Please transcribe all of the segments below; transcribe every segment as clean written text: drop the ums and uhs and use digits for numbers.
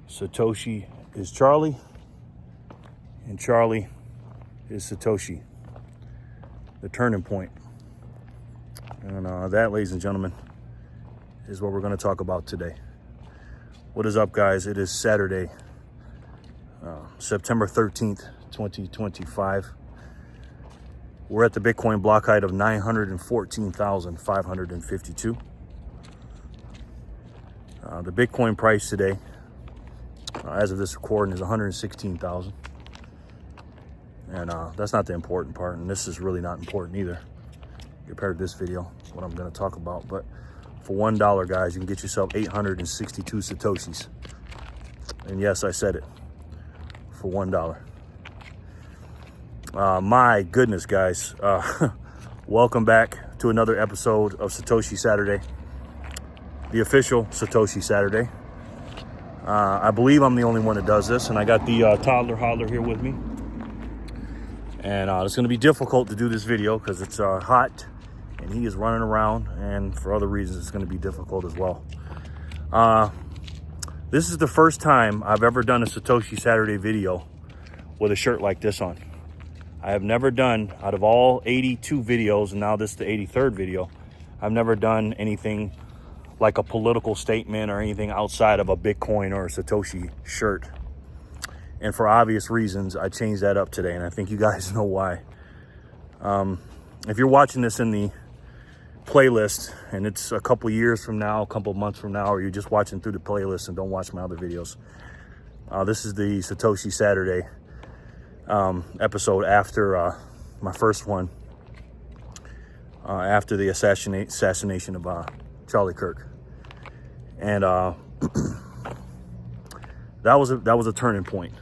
Satoshi is Charlie, and Charlie is Satoshi. The turning point. And that, ladies and gentlemen, is what we're going to talk about today. What is up, guys? It is Saturday, September 13th, 2025. We're at the Bitcoin block height of 914,552. The Bitcoin price today, as of this recording, is 116,000. And that's not the important part, and this is really not important either compared to this video, what I'm going to talk about. But for $1, guys, you can get yourself 862 Satoshis. And yes, I said it, for $1. My goodness, guys. Welcome back to another episode of Satoshi Saturday, the official Satoshi Saturday. I believe I'm the only one that does this, and I got the toddler hodler here with me. And it's going to be difficult to do this video because it's hot and he is running around, and for other reasons it's going to be difficult as well. This is the first time I've ever done a Satoshi Saturday video with a shirt like this on. I have never done, out of all 82 videos, and now this is the 83rd video, I've never done anything like a political statement or anything outside of a Bitcoin or a Satoshi shirt. And for obvious reasons, I changed that up today, and I think you guys know why. If you're watching this in the playlist, and it's a couple years from now, a couple months from now, or you're just watching through the playlist and don't watch my other videos, this is the Satoshi Saturday episode after my first one, after the assassination of Charlie Kirk. And that was a turning point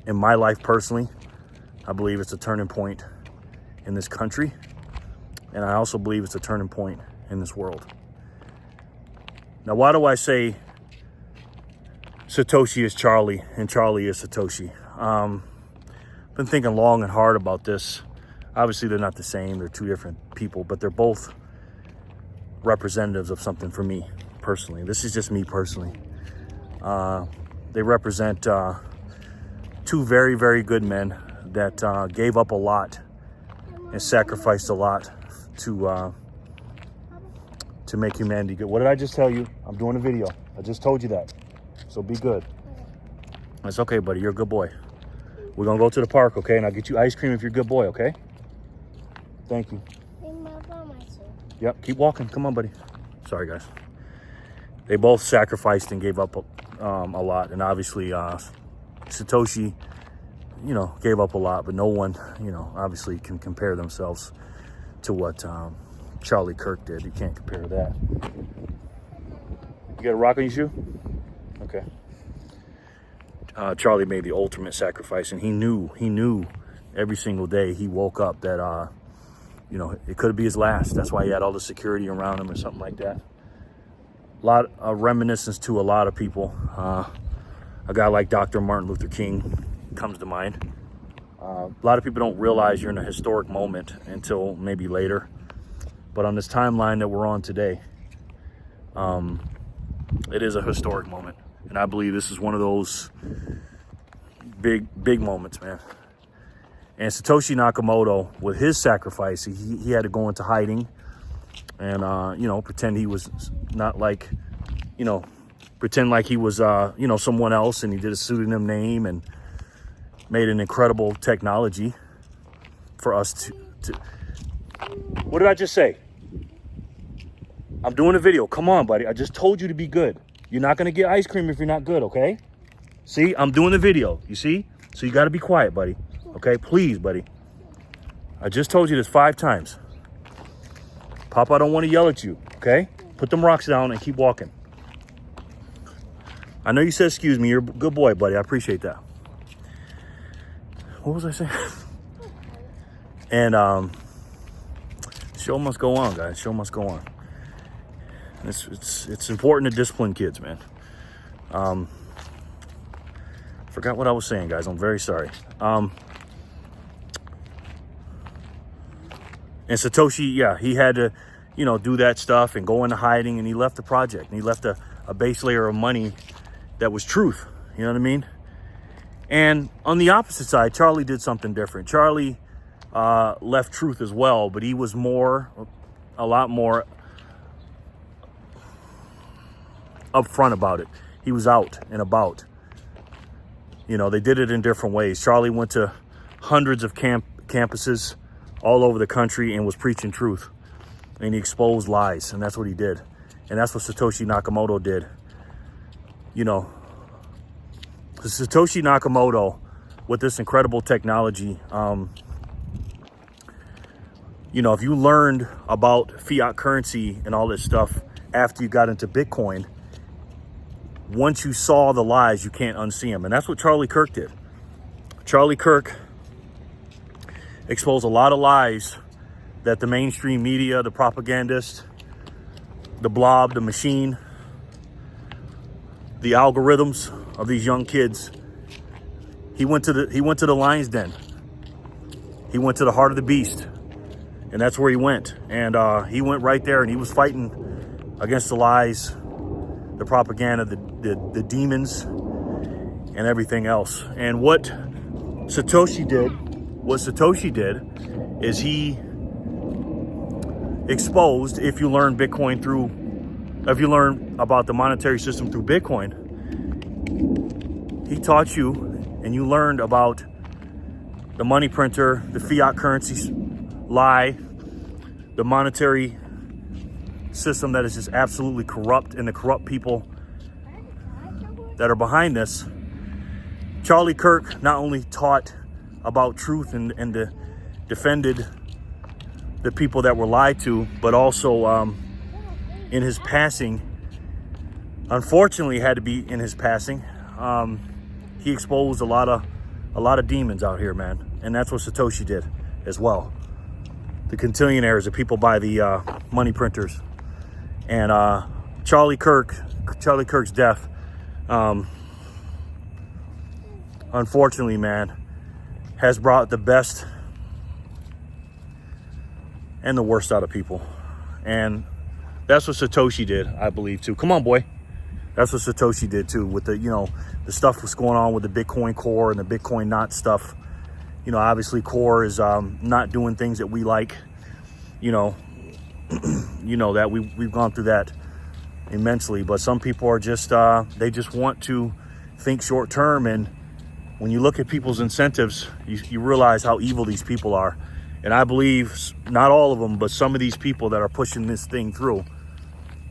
in my life personally. I believe it's a turning point in this country, and I also believe it's a turning point in this world. Now, why do I say Satoshi is Charlie and Charlie is Satoshi? Been thinking long and hard about this. Obviously, they're not the same. They're two different people, but they're both representatives of something for me personally. This is just me personally. They represent two very, very good men that gave up a lot and sacrificed a lot to make humanity good. What did I just tell you? I'm doing a video. I just told you that. So be good. It's okay, buddy. You're a good boy. We're gonna go to the park, okay? And I'll get you ice cream if you're a good boy, okay? Thank you. Yep, keep walking. Come on, buddy. Sorry, guys. They both sacrificed and gave up a lot. And obviously, Satoshi, gave up a lot. But no one, obviously can compare themselves to what Charlie Kirk did. You can't compare that. You got a rock on your shoe? Okay. Charlie made the ultimate sacrifice. And he knew every single day he woke up that, it could be his last. That's why he had all the security around him or something like that. A lot of reminiscence to a lot of people. A guy like Dr. Martin Luther King comes to mind. A lot of people don't realize you're in a historic moment until maybe later. But on this timeline that we're on today, it is a historic moment. And I believe this is one of those big moments, man. And Satoshi Nakamoto, with his sacrifice, he had to go into hiding and, pretend he was not like, pretend like he was, someone else. And he did a pseudonym name and made an incredible technology for us to. What did I just say? I'm doing a video. Come on, buddy. I just told you to be good. You're not going to get ice cream if you're not good, okay? See, I'm doing a video. You see? So you got to be quiet, buddy. Okay, please, buddy. I just told you this 5 times. Papa, I don't want to yell at you, okay? Put them rocks down and keep walking. I know you said excuse me. You're a good boy, buddy. I appreciate that. What was I saying? And show must go on, guys. Show must go on. It's important to discipline kids, man. Forgot what I was saying, guys. I'm very sorry. And Satoshi, yeah, he had to, do that stuff and go into hiding, and he left the project. And he left a a base layer of money that was truth. You know what I mean? And on the opposite side, Charlie did something different. Charlie left truth as well, but he was a lot more upfront about it. He was out and about. You know, they did it in different ways. Charlie went to hundreds of campuses all over the country and was preaching truth. And he exposed lies, and that's what he did. And that's what Satoshi Nakamoto did. You know, Satoshi Nakamoto, with this incredible technology, you know, if you learned about fiat currency and all this stuff after you got into Bitcoin, once you saw the lies, you can't unsee them. And that's what Charlie Kirk did. Charlie Kirk exposed a lot of lies that the mainstream media, the propagandists, the blob, the machine, the algorithms of these young kids. He went to the lion's den. He went to the heart of the beast, and that's where he went. And he went right there, and he was fighting against the lies, the propaganda, the demons, and everything else. And what Satoshi did is he exposed, if you learn about the monetary system through Bitcoin, he taught you and you learned about the money printer, the fiat currency lie, the monetary system that is just absolutely corrupt, and the corrupt people that are behind this. Charlie Kirk not only taught about truth and defended the people that were lied to, but also in his passing, unfortunately had to be in his passing, he exposed a lot of demons out here, man. And that's what Satoshi did as well. The quintillionaires, the people by the money printers. And Charlie Kirk's death, unfortunately, man, has brought the best and the worst out of people. And that's what Satoshi did, I believe, too. Come on, boy. That's what Satoshi did too, with the, you know, the stuff that's going on with the Bitcoin core and the Bitcoin not stuff. You know, obviously core is not doing things that we like. You know, you know that we've gone through that immensely. But some people are just they just want to think short term, and when you look at people's incentives, you realize how evil these people are. And I believe not all of them, but some of these people that are pushing this thing through,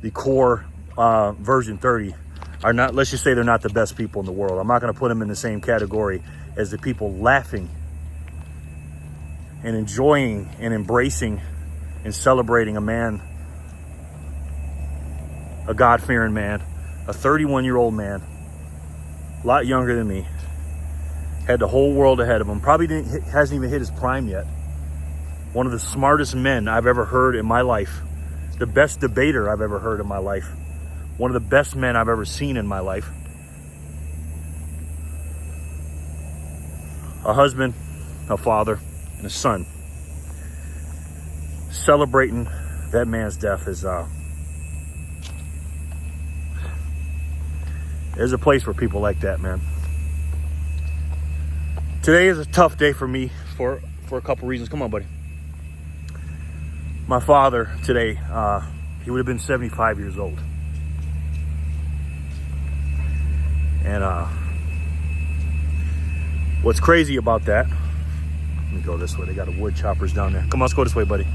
the core version 30, are not, let's just say they're not the best people in the world. I'm not going to put them in the same category as the people laughing and enjoying and embracing and celebrating a man, a God-fearing man, a 31-year-old man, a lot younger than me, had the whole world ahead of him, probably hasn't even hit his prime yet. One of the smartest men I've ever heard in my life, the best debater I've ever heard in my life, one of the best men I've ever seen in my life, a husband, a father, and a son. Celebrating that man's death is there's a place for people like that, man. Today is a tough day for me for a couple reasons. Come on, buddy. My father today, he would have been 75 years old. And what's crazy about that, let me go this way. They got wood choppers down there. Come on, let's go this way, buddy.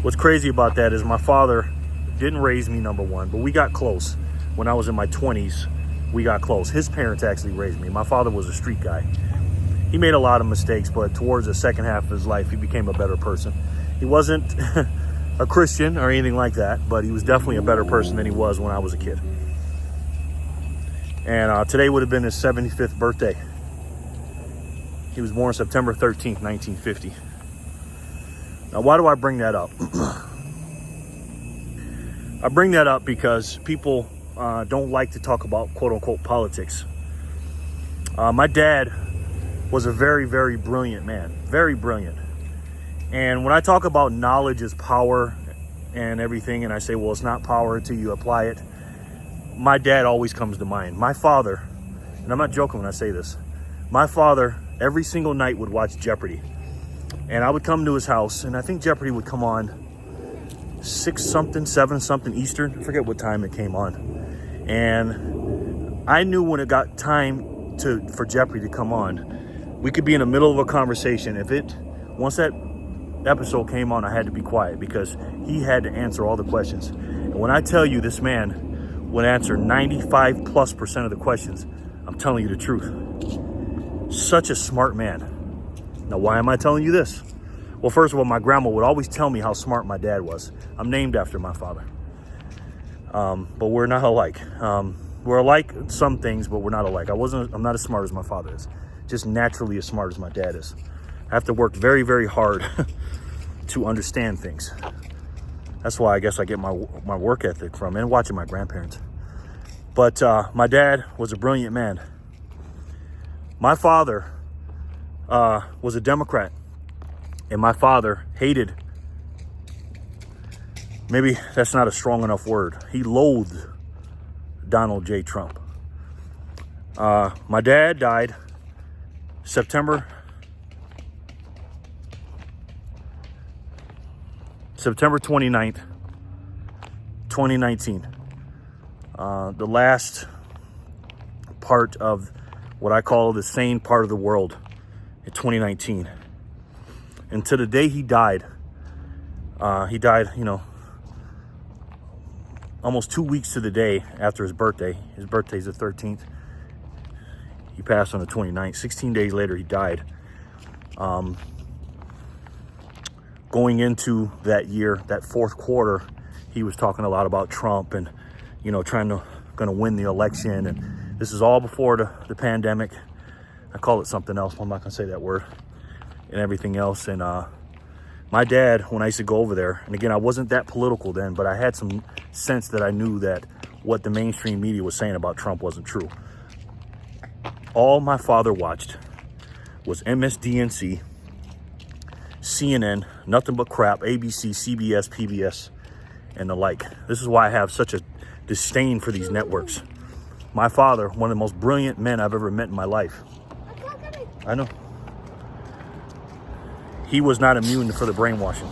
What's crazy about that is my father didn't raise me, number one, but we got close. When I was in my 20s, we got close. His parents actually raised me. My father was a street guy. He made a lot of mistakes, but towards the second half of his life, he became a better person. He wasn't a Christian or anything like that, but he was definitely a better person than he was when I was a kid. And today would have been his 75th birthday. He was born September 13th, 1950. Now, why do I bring that up? I bring that up because people don't like to talk about quote-unquote politics. My dad was a very, very brilliant man. Very brilliant. And when I talk about knowledge is power and everything, and I say, well, it's not power until you apply it, my dad always comes to mind. My father, and I'm not joking when I say this, my father every single night would watch Jeopardy. And I would come to his house, and I think Jeopardy would come on 6 something, 7 something Eastern. I forget what time it came on. And I knew when it got time for Jeopardy to come on, we could be in the middle of a conversation. Once that episode came on, I had to be quiet because he had to answer all the questions. And when I tell you this man would answer 95+% of the questions, I'm telling you the truth. Such a smart man. Now, why am I telling you this? Well, first of all, my grandma would always tell me how smart my dad was. I'm named after my father. But we're not alike. We're alike in some things, but we're not alike. I'm not as smart as my father is. Just naturally as smart as my dad is. I have to work very, very hard to understand things. That's why I guess I get my work ethic from, and watching my grandparents. But my dad was a brilliant man. My father was a Democrat, and my father hated, maybe that's not a strong enough word, he loathed Donald J. Trump. My dad died September 29th, 2019. The last part of what I call the sane part of the world in 2019. And to the day he died, almost 2 weeks to the day after his birthday. His birthday's the 13th. He passed on the 29th. 16 days later, he died. Going into that year, that fourth quarter, he was talking a lot about Trump and, gonna win the election. And this is all before the pandemic. I call it something else. I'm not gonna say that word, and everything else. And my dad, when I used to go over there, and again, I wasn't that political then, but I had some sense that I knew that what the mainstream media was saying about Trump wasn't true. All my father watched was MSDNC, CNN, nothing but crap, ABC, CBS, PBS, and the like. This is why I have such a disdain for these networks. My father, one of the most brilliant men I've ever met in my life. I know. He was not immune for the brainwashing.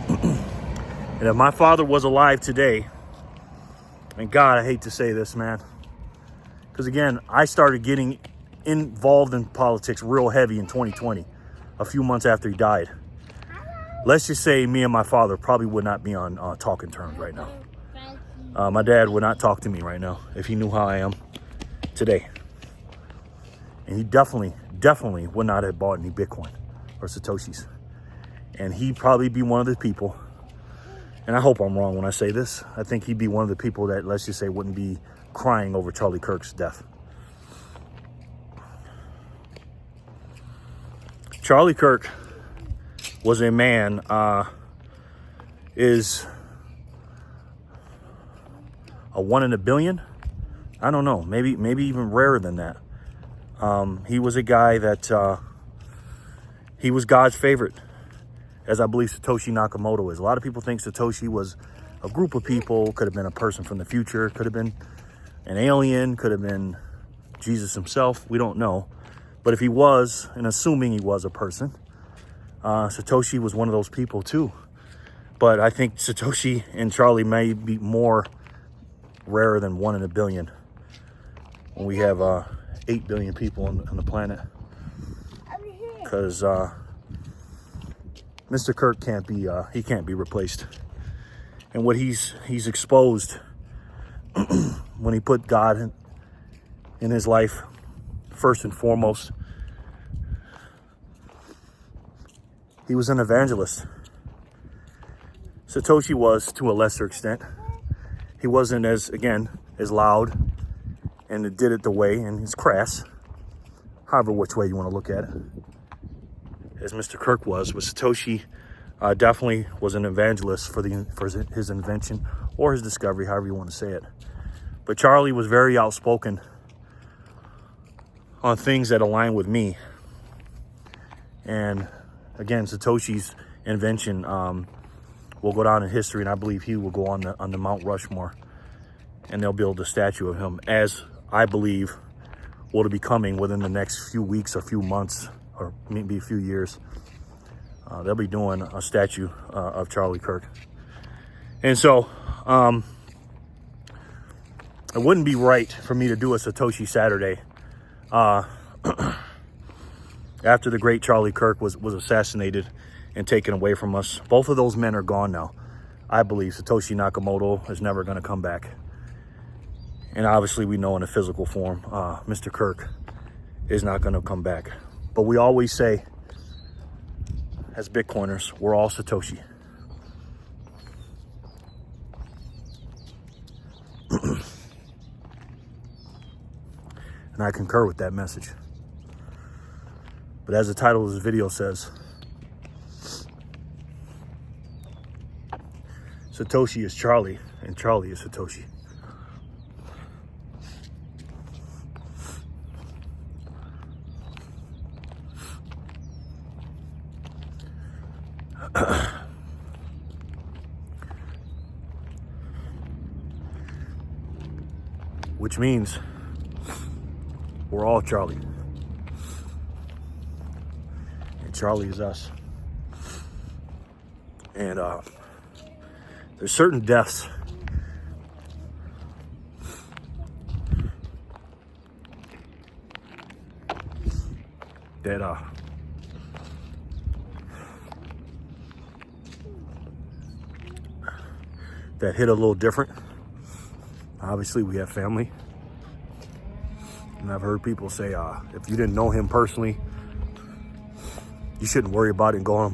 And if my father was alive today, and God, I hate to say this, man, because again, I started getting involved in politics real heavy in 2020, a few months after he died. Let's just say me and my father probably would not be on talking terms right now. My dad would not talk to me right now if he knew how I am today. And he definitely would not have bought any Bitcoin or Satoshis. And he'd probably be one of the people, and I hope I'm wrong when I say this, I think he'd be one of the people that, let's just say, wouldn't be crying over Charlie Kirk's death. Charlie Kirk was a man, is a 1 in a billion? I don't know, maybe even rarer than that. He was a guy that, he was God's favorite, as I believe Satoshi Nakamoto is. A lot of people think Satoshi was a group of people, could have been a person from the future, could have been an alien, could have been Jesus himself. We don't know. But if he was, and assuming he was a person, Satoshi was one of those people too. But I think Satoshi and Charlie may be more rarer than 1 in a billion. When we have 8 billion people on the planet. Because Mr. Kirk can't be replaced. And what he's exposed when he put God in his life first and foremost, he was an evangelist. Satoshi was to a lesser extent. He wasn't as loud, and it did it the way, and it's crass, however which way you want to look at it, as Mr. Kirk was. But Satoshi definitely was an evangelist for his invention or his discovery, however you want to say it. But Charlie was very outspoken on things that align with me. And again, Satoshi's invention will go down in history, and I believe he will go on the Mount Rushmore. and they'll build a statue of him, as I believe will be coming within the next few weeks or few months, or maybe a few years. They'll be doing a statue of Charlie Kirk. And so it wouldn't be right for me to do a Satoshi Saturday after the great Charlie Kirk was assassinated and taken away from us. Both of those men are gone now. I believe Satoshi Nakamoto is never going to come back. And obviously we know in a physical form, Mr. Kirk is not going to come back. But we always say, as Bitcoiners, we're all Satoshi. And I concur with that message. But as the title of this video says, Satoshi is Charlie, and Charlie is Satoshi. Which means we're all Charlie. And Charlie is us. And there's certain deaths that that hit a little different. Obviously, we have family. And I've heard people say, if you didn't know him personally, you shouldn't worry about it and go on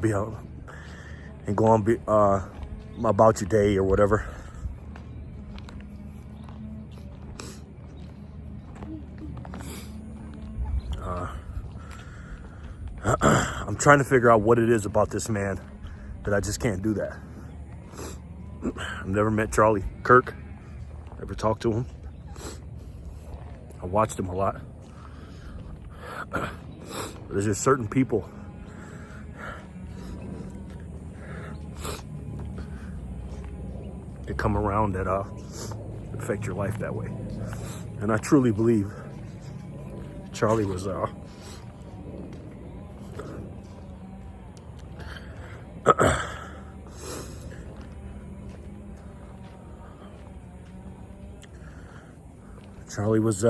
about your day or whatever. I'm trying to figure out what it is about this man that I just can't do that. I've never met Charlie Kirk. Never talked to him. I watched him a lot. But there's just certain people that come around that affect your life that way. And I truly believe Charlie was Charlie was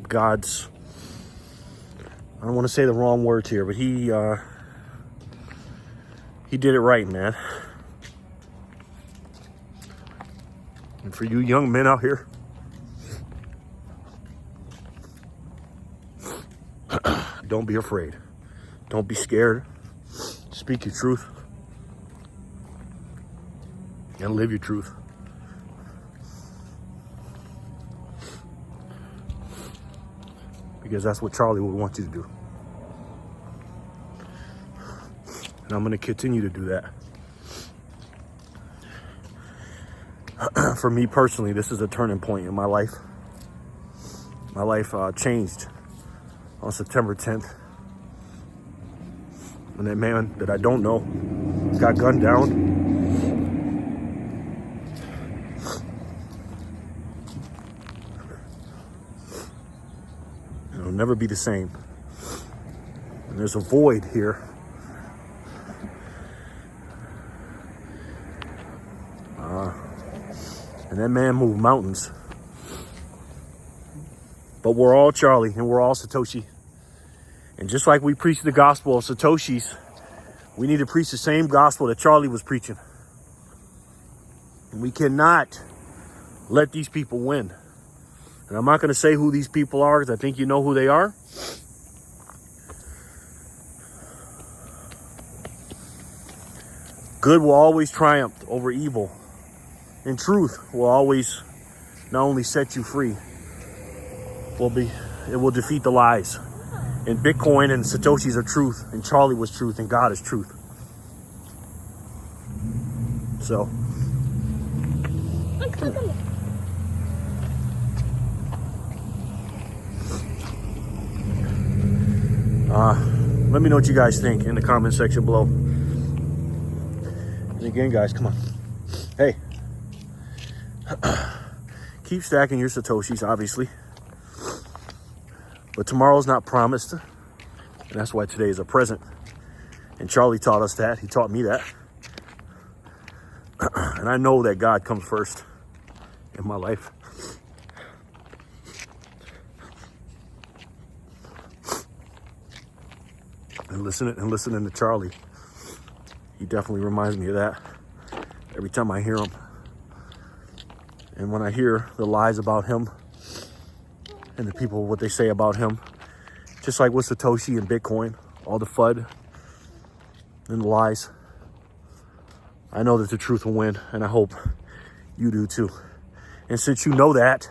God's, I don't want to say the wrong words here, but he did it right, man. And for you young men out here, don't be afraid. Don't be scared. Speak your truth and live your truth. Because that's what Charlie would want you to do. And I'm going to continue to do that. For me personally, this is a turning point in my life. My life changed on September 10th. When that man that I don't know got gunned down. It'll never be the same. And there's a void here. And that man moved mountains. But we're all Charlie and we're all Satoshi. And just like we preach the gospel of Satoshis, we need to preach the same gospel that Charlie was preaching. And we cannot let these people win. And I'm not going to say who these people are because I think you know who they are. Good will always triumph over evil. And truth will always not only set you free, it will defeat the lies. And Bitcoin and Satoshis are truth, and Charlie was truth, and God is truth. So, let me know what you guys think in the comment section below. And again, guys, come on. Hey. keep stacking your Satoshis, obviously. But tomorrow's not promised. And that's why today is a present. And Charlie taught us that. He taught me that. And I know that God comes first in my life. And listening to Charlie, he definitely reminds me of that every time I hear him. And when I hear the lies about him and the people, what they say about him, just like with Satoshi and Bitcoin, all the FUD and the lies, I know that the truth will win, and I hope you do too. And since you know that,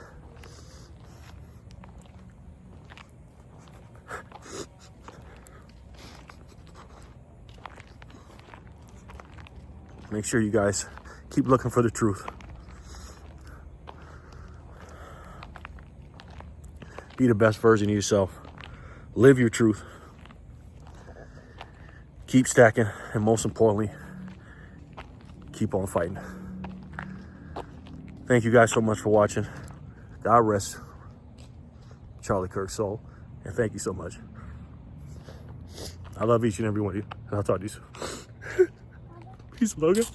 make sure you guys keep looking for the truth. Be the best version of yourself. Live your truth. Keep stacking, and most importantly, keep on fighting. Thank you guys so much for watching. God rest Charlie Kirk's soul, and thank you so much. I love each and every one of you, and I'll talk to you soon. Peace, Logan.